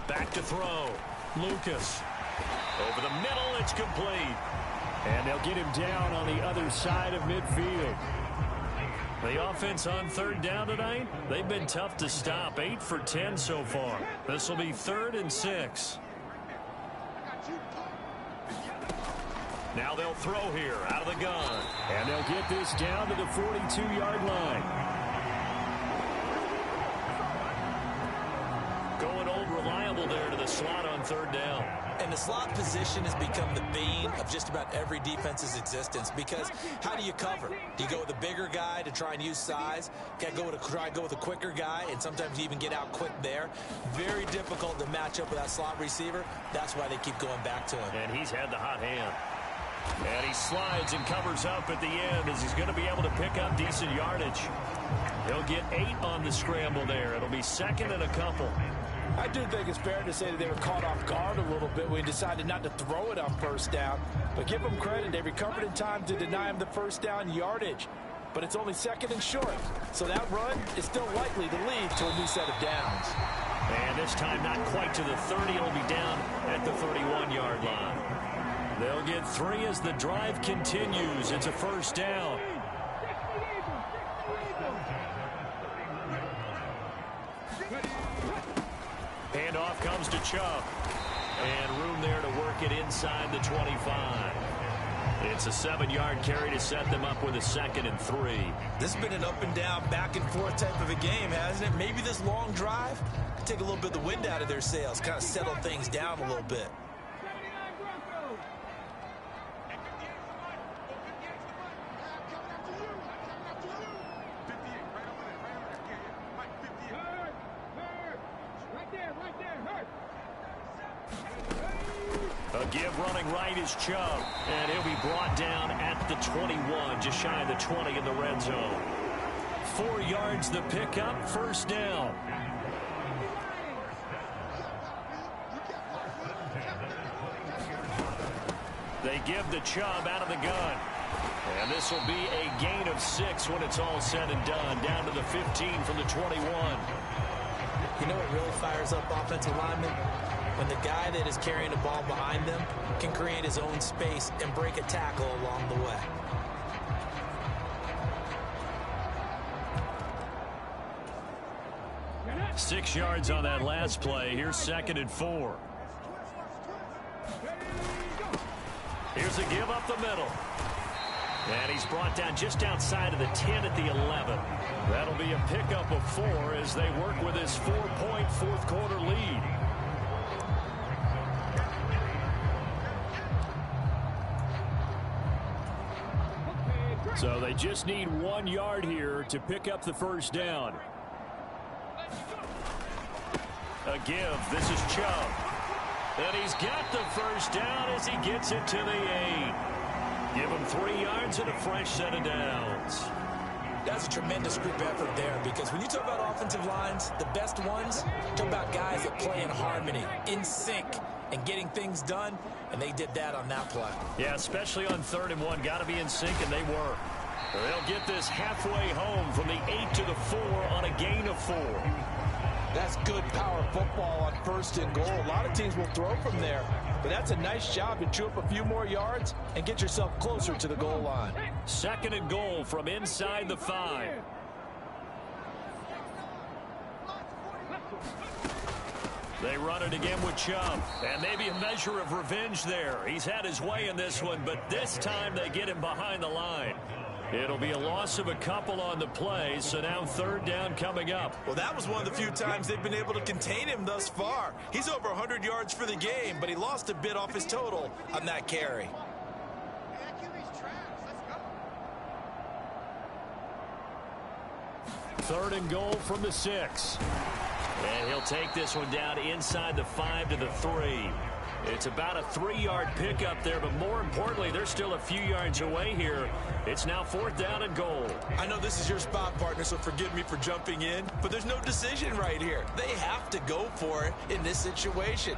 Back to throw. Lucas. Over the middle, it's complete. And they'll get him down on the other side of midfield. The offense on 3rd down tonight, they've been tough to stop. 8 for 10 so far. This will be 3rd and 6. Now they'll throw here out of the gun. And they'll get this down to the 42-yard line. Going old reliable there to the slot on 3rd down. And the slot position has become the bane of just about every defense's existence, because how do you cover? Do you go with a bigger guy to try and use size? Try and go with a quicker guy, and sometimes you even get out quick there. Very difficult to match up with that slot receiver. That's why they keep going back to him. And he's had the hot hand. And he slides and covers up at the end as he's going to be able to pick up decent yardage. He'll get 8 on the scramble there. It'll be 2nd and a couple. I do think it's fair to say that they were caught off guard a little bit when he decided not to throw it on 1st down. But give them credit. They recovered in time to deny him the 1st down yardage. But it's only 2nd and short. So that run is still likely to lead to a new set of downs. And this time not quite to the 30. It'll be down at the 31-yard line. They'll get 3 as the drive continues. It's a 1st down. Handoff comes to Chubb. And room there to work it inside the 25. It's a 7-yard carry to set them up with a 2nd and 3. This has been an up and down, back and forth type of a game, hasn't it? Maybe this long drive could take a little bit of the wind out of their sails, kind of settle things down a little bit. give running right is Chubb. And he'll be brought down at the 21, just shy of the 20 in the red zone. 4 yards the pickup, first down. They give the Chubb out of the gun. And this will be a gain of 6 when it's all said and done. Down to the 15 from the 21. You know what really fires up offensive linemen? When the guy that is carrying the ball behind them can create his own space and break a tackle along the way. Six yards on that last play. Here's 2nd and 4. Here's a give up the middle. And he's brought down just outside of the 10 at the 11. That'll be a pickup of 4 as they work with his 4-point fourth-quarter lead. So they just need 1 yard here to pick up the first down. A give. This is Chubb. And he's got the first down as he gets it to the 8. Give him 3 yards and a fresh set of downs. That's a tremendous group effort there, because when you talk about offensive lines, the best ones, talk about guys that play in harmony, in sync, and getting things done, and they did that on that play. Yeah, especially on 3rd and 1. Got to be in sync, and they were. They'll get this halfway home from the 8 to the 4 on a gain of 4. That's good power football on 1st and goal. A lot of teams will throw from there, but that's a nice job to chew up a few more yards and get yourself closer to the goal line. 2nd and goal from inside the 5. They run it again with Chubb, and maybe a measure of revenge there. He's had his way in this one, but this time they get him behind the line. It'll be a loss of a couple on the play, so now 3rd down coming up. Well, that was one of the few times they've been able to contain him thus far. He's over 100 yards for the game, but he lost a bit off his total on that carry. 3rd and goal from the 6. And he'll take this one down inside the 5 to the 3. It's about a 3-yard pickup there, but more importantly, they're still a few yards away here. It's now 4th down and goal. I know this is your spot, partner, so forgive me for jumping in, but there's no decision right here. They have to go for it in this situation.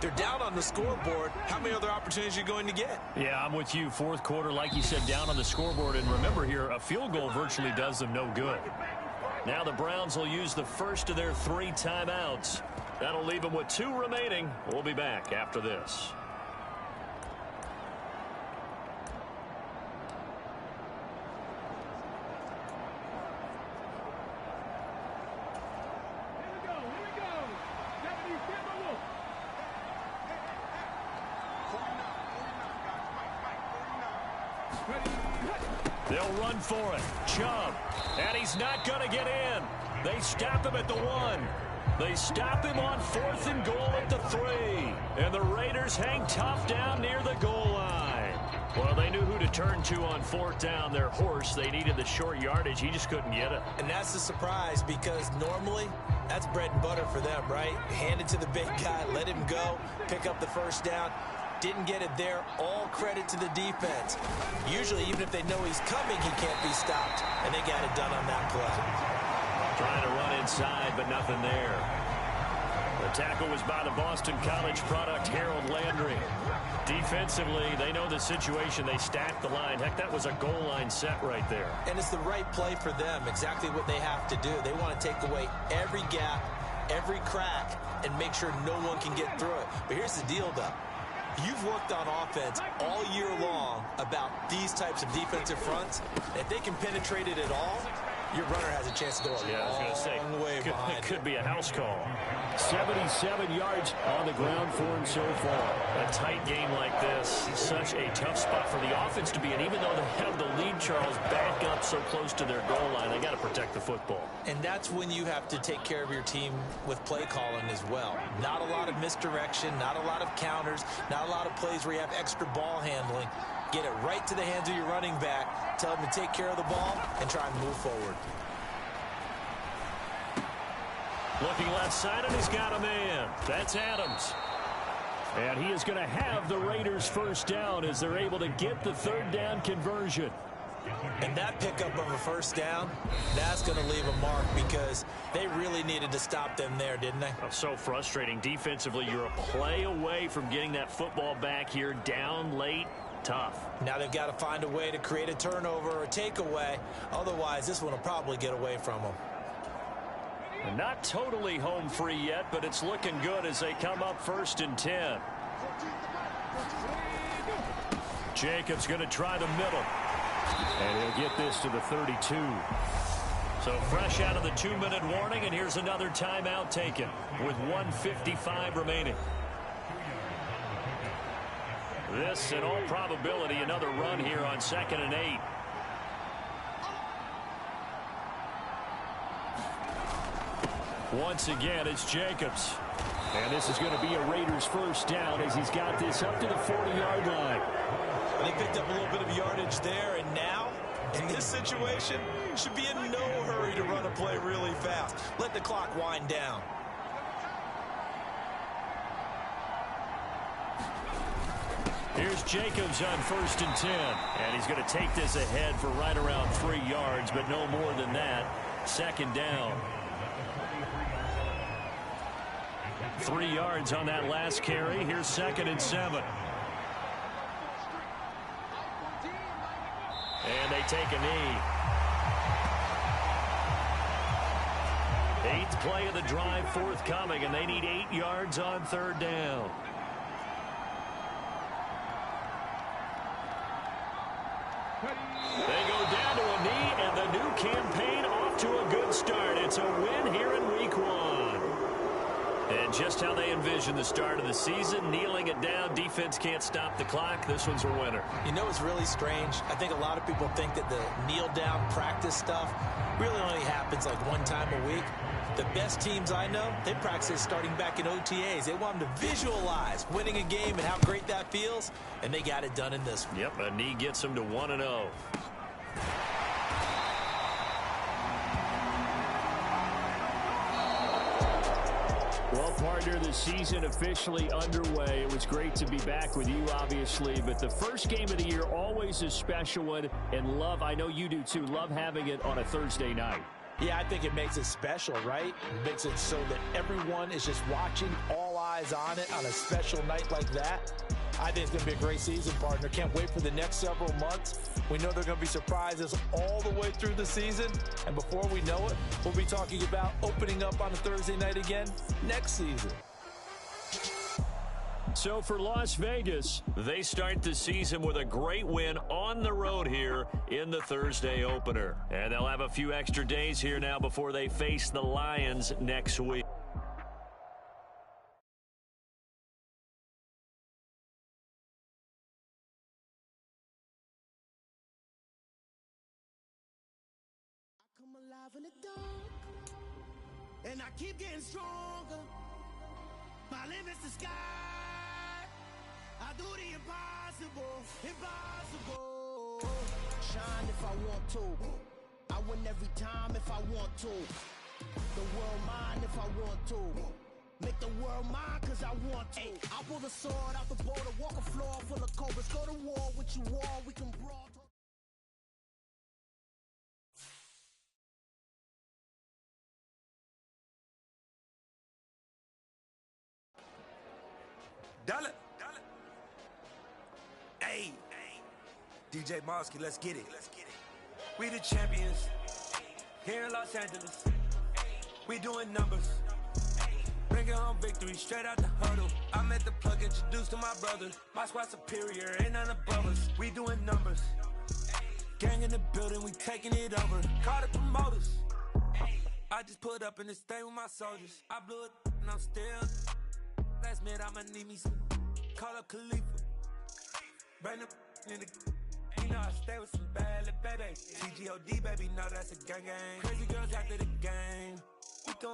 They're down on the scoreboard. How many other opportunities are you going to get? Yeah, I'm with you. 4th quarter, like you said, down on the scoreboard. And remember here, a field goal virtually does them no good. Now the Browns will use the first of their 3 timeouts. That'll leave them with 2 remaining. We'll be back after this. They'll run for it. Chubb. And he's not going to get in. They stop him at the 1. They stop him on 4th and goal at the 3. And the Raiders hang tough down near the goal line. Well, they knew who to turn to on 4th down. Their horse. They needed the short yardage. He just couldn't get it. And that's the surprise, because normally that's bread and butter for them, right? Hand it to the big guy, let him go, pick up the first down. Didn't get it there. All credit to the defense. Usually, even if they know he's coming, he can't be stopped. And they got it done on that play. Trying to run inside, but nothing there. The tackle was by the Boston College product, Harold Landry. Defensively, they know the situation. They stacked the line. Heck, that was a goal line set right there. And it's the right play for them, exactly what they have to do. They want to take away every gap, every crack, and make sure no one can get through it. But here's the deal, though. You've worked on offense all year long about these types of defensive fronts. If they can penetrate it at all, your runner has a chance to go a long way behind. It could be a house call. 77 yards on the ground for him so far. A tight game like this, such a tough spot for the offense to be in. Even though they have the lead, Charles, back up so close to their goal line, they got to protect the football. And that's when you have to take care of your team with play calling as well. Not a lot of misdirection, not a lot of counters, not a lot of plays where you have extra ball handling. Get it right to the hands of your running back. Tell him to take care of the ball and try and move forward. Looking left side, and he's got a man. That's Adams. And he is going to have the Raiders first down as they're able to get the third down conversion. And that pickup of a first down, that's going to leave a mark because they really needed to stop them there, didn't they? Oh, so frustrating. Defensively, you're a play away from getting that football back here down late. Tough. Now they've got to find a way to create a turnover or a takeaway. Otherwise, this one will probably get away from them. And not totally home free yet, but it's looking good as they come up 1st and 10. Jacobs going to try the middle. And he'll get this to the 32. So fresh out of the 2-minute warning, and here's another timeout taken with 1:55 remaining. This, in all probability, another run here on 2nd and 8. Once again, it's Jacobs. And this is going to be a Raiders first down as he's got this up to the 40-yard line. They picked up a little bit of yardage there, and now, in this situation, should be in no hurry to run a play really fast. Let the clock wind down. Here's Jacobs on 1st and 10. And he's going to take this ahead for right around 3 yards, but no more than that. 2nd down. 3 yards on that last carry. Here's 2nd and 7. And they take a knee. 8th play of the drive forthcoming, and they need 8 yards on 3rd down. They go down to a knee, and the new campaign off to a good start. It's a win here in week 1. And just how they envision the start of the season, kneeling it down, defense can't stop the clock. This one's a winner. You know, it's really strange. I think a lot of people think that the kneel-down practice stuff really only happens like 1 time a week. The best teams I know, they practice starting back in OTAs. They want them to visualize winning a game and how great that feels, and they got it done in this one. Yep, a knee gets them to 1-0. Well, partner, the season officially underway. It was great to be back with you, obviously, but the first game of the year, always a special one, and I know you do too, love having it on a Thursday night. Yeah, I think it makes it special, right? It makes it so that everyone is just watching, all eyes on it on a special night like that. I think it's going to be a great season, partner. Can't wait for the next several months. We know there are going to be surprises all the way through the season. And before we know it, we'll be talking about opening up on a Thursday night again next season. So for Las Vegas, they start the season with a great win on the road here in the Thursday opener. And they'll have a few extra days here now before they face the Lions next week. Come alive in the dark, and I keep getting stronger. My limit's the sky. I do the impossible, impossible. Shine if I want to. I win every time if I want to. The world mine if I want to. Make the world mine cause I want to. I pull the sword out the border, walk a floor full of cobras. Go to war with you all, we can brawl. Dollar. Hey, DJ Mosky, let's get it. We the champions here in Los Angeles. We doing numbers. Bringing home victory straight out the huddle. I'm at the plug, introduced to my brothers. My squad superior, ain't none above us. We doing numbers. Gang in the building, we taking it over. Call the promoters. I just put up in this thing with my soldiers. I blew it and I'm still. Last minute, I'ma need me some. Call up Khalifa. Bring them in the. You know I stay with some bad little baby. TGOD, baby, know that's a gang gang. Crazy girls after the game. We gon'